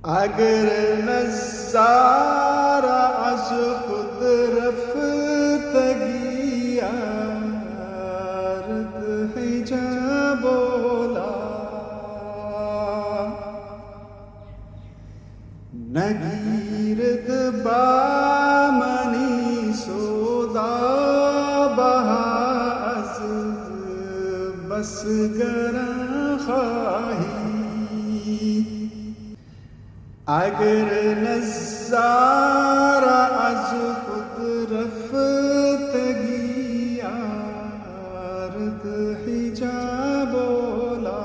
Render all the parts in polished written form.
اگر نظارہ از خود رفتگی آرد حجاب بولا نگیرد بامنی سودا بہا از بس گران خواہی اگر نظارہ از خود رفتگی آرد حجاب بولا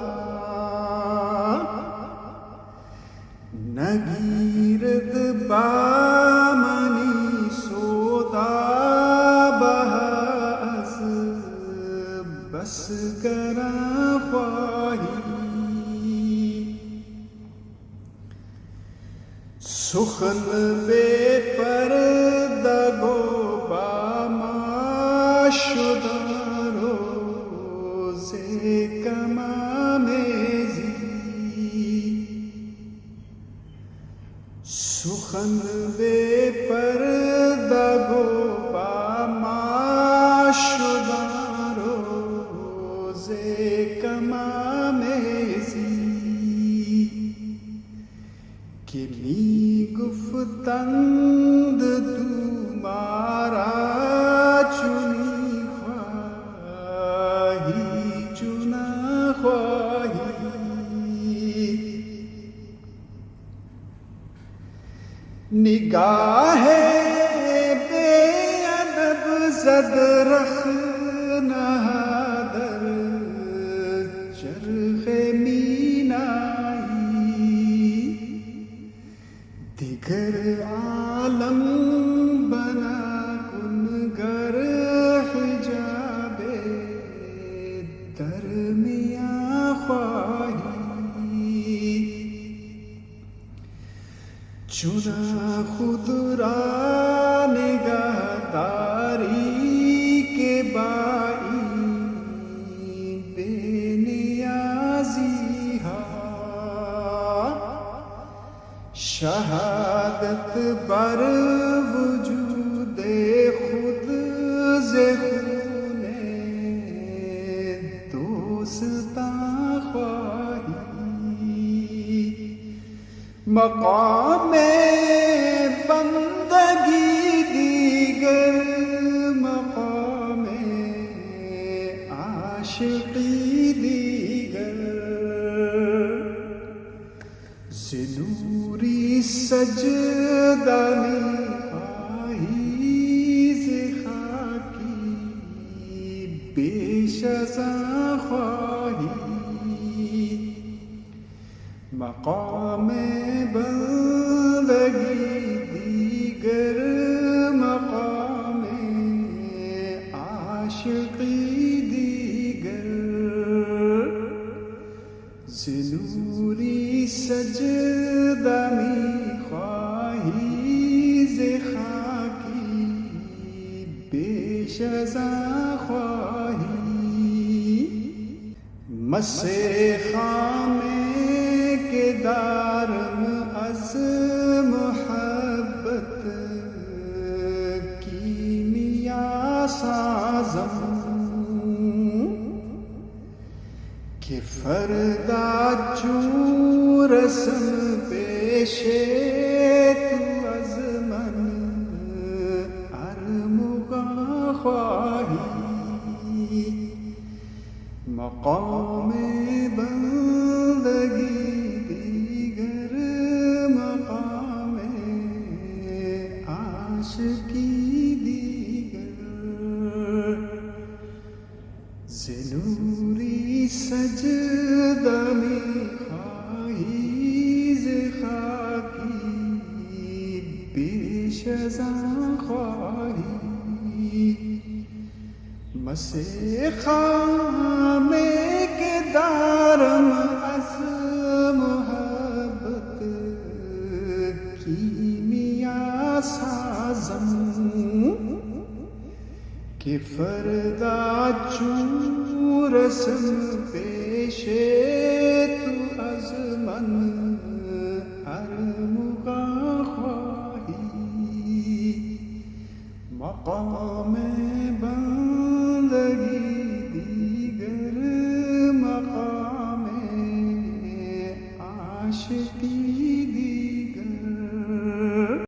نگیرد بامنی سودا بہا از بس گران خواہی سخن بے پردہ گو باما شدہ روز کمامیزی سخن بے پردہ گو باما شدہ روز کمامیزی کہ می گفتند تمہارا چنی خواہی چنا خواہی نگاہ بے ادب زد رخنا در چرخ مینائی دیگر عالم بنا کن گر حجاب درمیاں خواہی چنا خود را نگہداری کے بائی بے نیازی ہا شہادت بر وجود خود ز خون دوستاں خواہی مقام بندگی دیگر مقام عاشقی دیگر زنوری سجدہ میں پائیز خاکی بیش ازاں خواہی مقام بندگی دیگر مقام عاشقی دیگر زنوری سجدہ می خواہی ز خاکی بیش ازاں خواہی مسے خامے کے دارم از محبت کیمیا سازم کہ فردا چوں رسم پیشے تو از من ارمغاں خواہی مقام بندگی دیگر مقام عاشقی دیگر زنوری سجدہ میں خواہی ز خاکی بیش ازاں خواہی مسے خامے کے دارم از محبت کیمیا سازم کہ فردا چوں رسم پیشے تو از من مقام بندگی دیگر مقام عاشقی